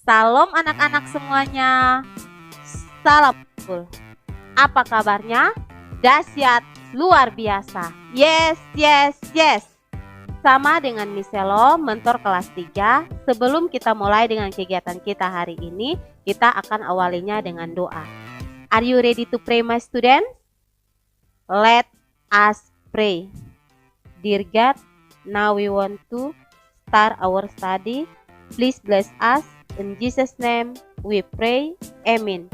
Salam anak-anak semuanya. Salam school. Apa kabarnya? Dahsyat, luar biasa. Yes, yes, yes. Sama dengan Miss Elo, mentor kelas 3, sebelum kita mulai dengan kegiatan kita hari ini, kita akan awalinya dengan doa. Are you ready to pray, my students? Let us pray. Dear God, now we want to start our study. Please bless us. In Jesus' name we pray. Amen.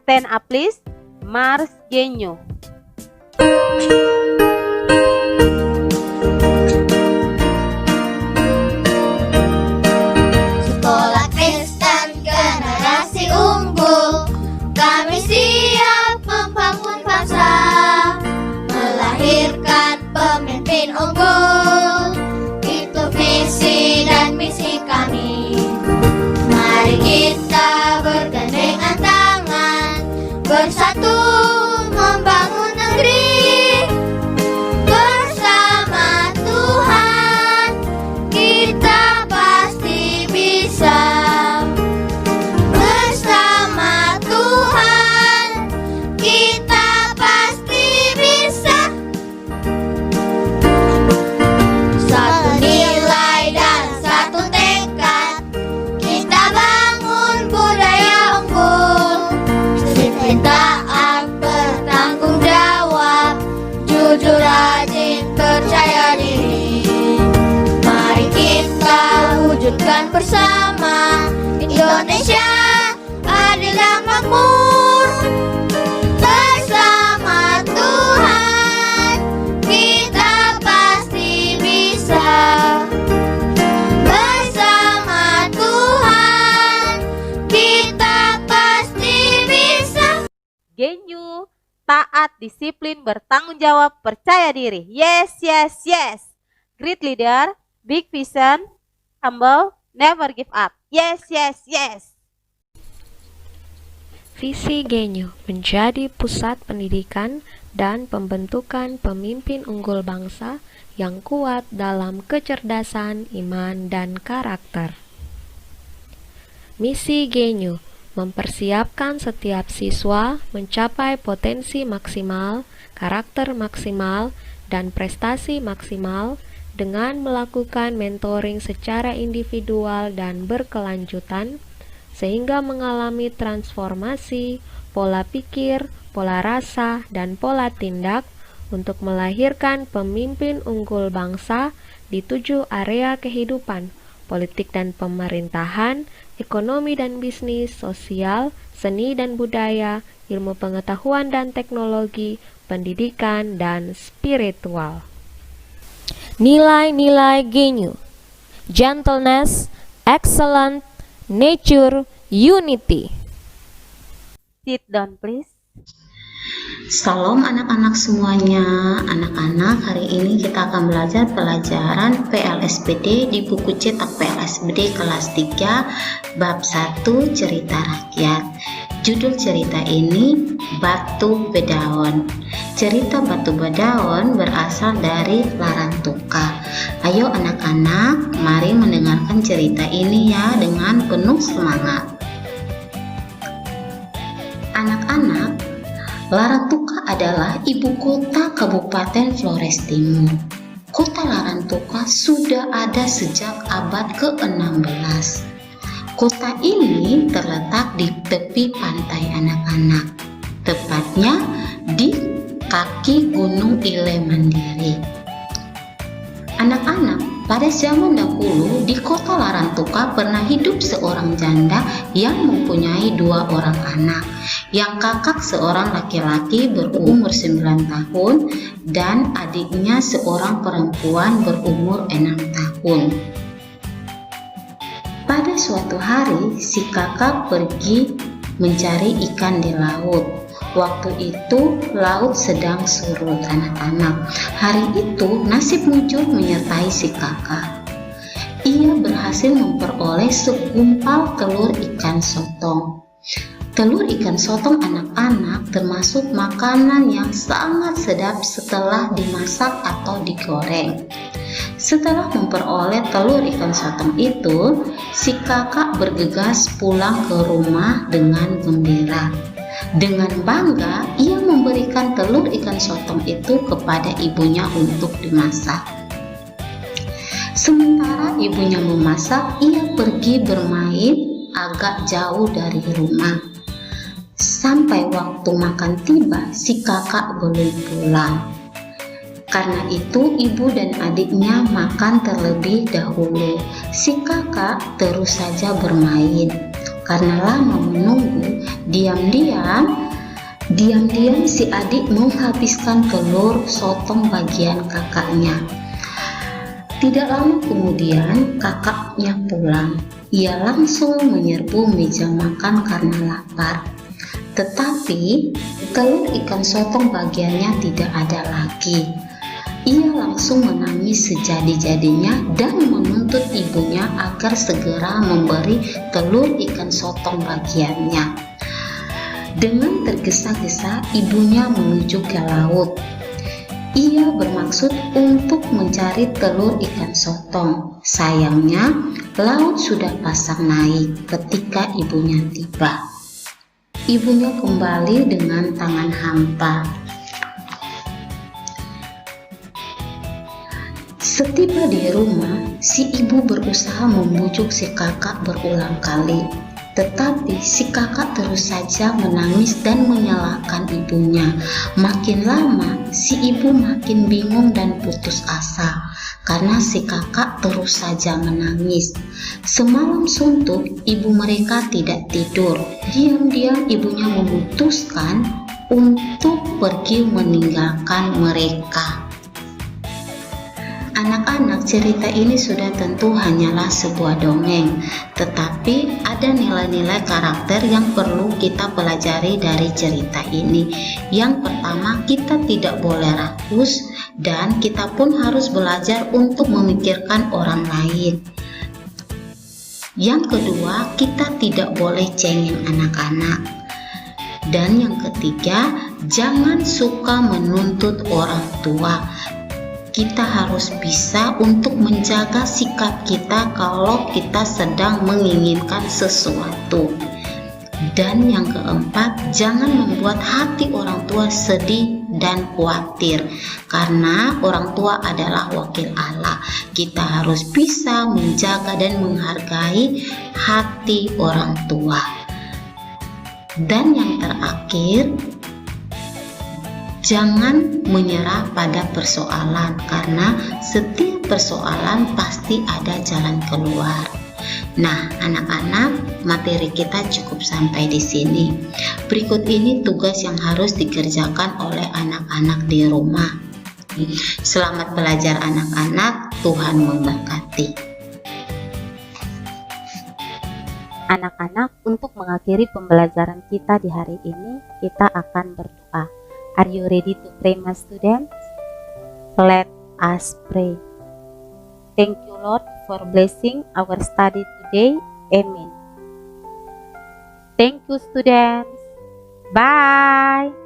Stand up please. Mars Genyo. Sekolah Kristen generasi unggul, kami siap membangun bangsa, melahirkan pemimpin unggul. Itu visi dan misi kami. Mari kita bergandengan tangan, bersatu membangun negeri. Bersama Tuhan kita pasti bisa. Bersama Tuhan kita pasti bisa. Satu nilai dan satu tekad, kita bangun budaya unggul. Disiplin, taat, bertanggung jawab, jujur, rajin, percaya diri. Mari kita wujudkan bersama Indonesia adil dan makmur. Bersama Tuhan kita pasti bisa. Bersama Tuhan kita pasti bisa. Genyo, taat, disiplin, bertanggung jawab, percaya diri. Yes, yes, yes. Great leader, big vision, humble, never give up. Yes, yes, yes. Visi Genyo menjadi pusat pendidikan dan pembentukan pemimpin unggul bangsa yang kuat dalam kecerdasan, iman, dan karakter. Misi Genyo mempersiapkan setiap siswa mencapai potensi maksimal, karakter maksimal, dan prestasi maksimal dengan melakukan mentoring secara individual dan berkelanjutan, sehingga mengalami transformasi pola pikir, pola rasa, dan pola tindak untuk melahirkan pemimpin unggul bangsa di 7 area kehidupan: politik dan pemerintahan, ekonomi dan bisnis, sosial, seni dan budaya, ilmu pengetahuan dan teknologi, pendidikan, dan spiritual. Nilai-nilai Genyo: gentleness, excellent, nature, unity. Sit down please. Salam anak-anak semuanya. Anak-anak, hari ini kita akan belajar pelajaran PLSBD di buku cetak PLSBD kelas 3 bab 1 cerita rakyat. Judul cerita ini Batu Bedaon. Cerita Batu Bedaon berasal dari Larantuka. Ayo anak-anak, mari mendengarkan cerita ini ya dengan penuh semangat. Anak-anak, Larantuka adalah ibu kota Kabupaten Flores Timur. Kota Larantuka sudah ada sejak abad ke-16. Kota ini terletak di tepi pantai anak-anak, tepatnya di kaki Gunung Ile Mandiri. Anak-anak, pada zaman dahulu di kota Larantuka pernah hidup seorang janda yang mempunyai 2 orang anak. Yang kakak seorang laki-laki berumur 9 tahun dan adiknya seorang perempuan berumur 6 tahun. Pada suatu hari, si kakak pergi mencari ikan di laut. Waktu itu, laut sedang surut anak-anak. Hari itu, nasib mujur menyertai si kakak. Ia berhasil memperoleh segumpal telur ikan sotong. Telur ikan sotong anak-anak termasuk makanan yang sangat sedap setelah dimasak atau digoreng. Setelah memperoleh telur ikan sotong itu, si kakak bergegas pulang ke rumah dengan gembira. Dengan bangga, ia memberikan telur ikan sotong itu kepada ibunya untuk dimasak. Sementara ibunya memasak, ia pergi bermain agak jauh dari rumah. Sampai waktu makan tiba, si kakak belum pulang. Karena itu, ibu dan adiknya makan terlebih dahulu. Si kakak terus saja bermain. Karena lama menunggu, diam-diam si adik menghabiskan telur sotong bagian kakaknya. Tidak lama kemudian, kakaknya pulang. Ia langsung menyerbu meja makan karena lapar. Tetapi telur ikan sotong bagiannya tidak ada lagi. Ia langsung menangis sejadi-jadinya dan menuntut ibunya agar segera memberi telur ikan sotong bagiannya. Dengan tergesa-gesa, ibunya menuju ke laut. Ia bermaksud untuk mencari telur ikan sotong. Sayangnya, laut sudah pasang naik ketika ibunya tiba. Ibunya kembali dengan tangan hampa. Setiba di rumah, si ibu berusaha membujuk si kakak berulang kali. Tetapi si kakak terus saja menangis dan menyalahkan ibunya. Makin lama, si ibu makin bingung dan putus asa karena si kakak terus saja menangis. Semalam suntuk, ibu mereka tidak tidur. Diam-diam ibunya memutuskan untuk pergi meninggalkan mereka. Anak-anak, cerita ini sudah tentu hanyalah sebuah dongeng, tetapi ada nilai-nilai karakter yang perlu kita pelajari dari cerita ini. Yang pertama, kita tidak boleh rakus dan kita pun harus belajar untuk memikirkan orang lain. Yang kedua, kita tidak boleh cengeng anak-anak. Dan yang ketiga, jangan suka menuntut orang tua. Kita harus bisa untuk menjaga sikap kita kalau kita sedang menginginkan sesuatu. Dan yang keempat, jangan membuat hati orang tua sedih dan khawatir, karena orang tua adalah wakil Allah. Kita harus bisa menjaga dan menghargai hati orang tua. Dan yang terakhir, jangan menyerah pada persoalan, karena setiap persoalan pasti ada jalan keluar. Nah, anak-anak, materi kita cukup sampai di sini. Berikut ini tugas yang harus dikerjakan oleh anak-anak di rumah. Selamat belajar anak-anak, Tuhan memberkati. Anak-anak, untuk mengakhiri pembelajaran kita di hari ini, kita akan berdoa. Are you ready to pray, my students? Let us pray. Thank you, Lord, for blessing our study today. Amen. Thank you, students. Bye.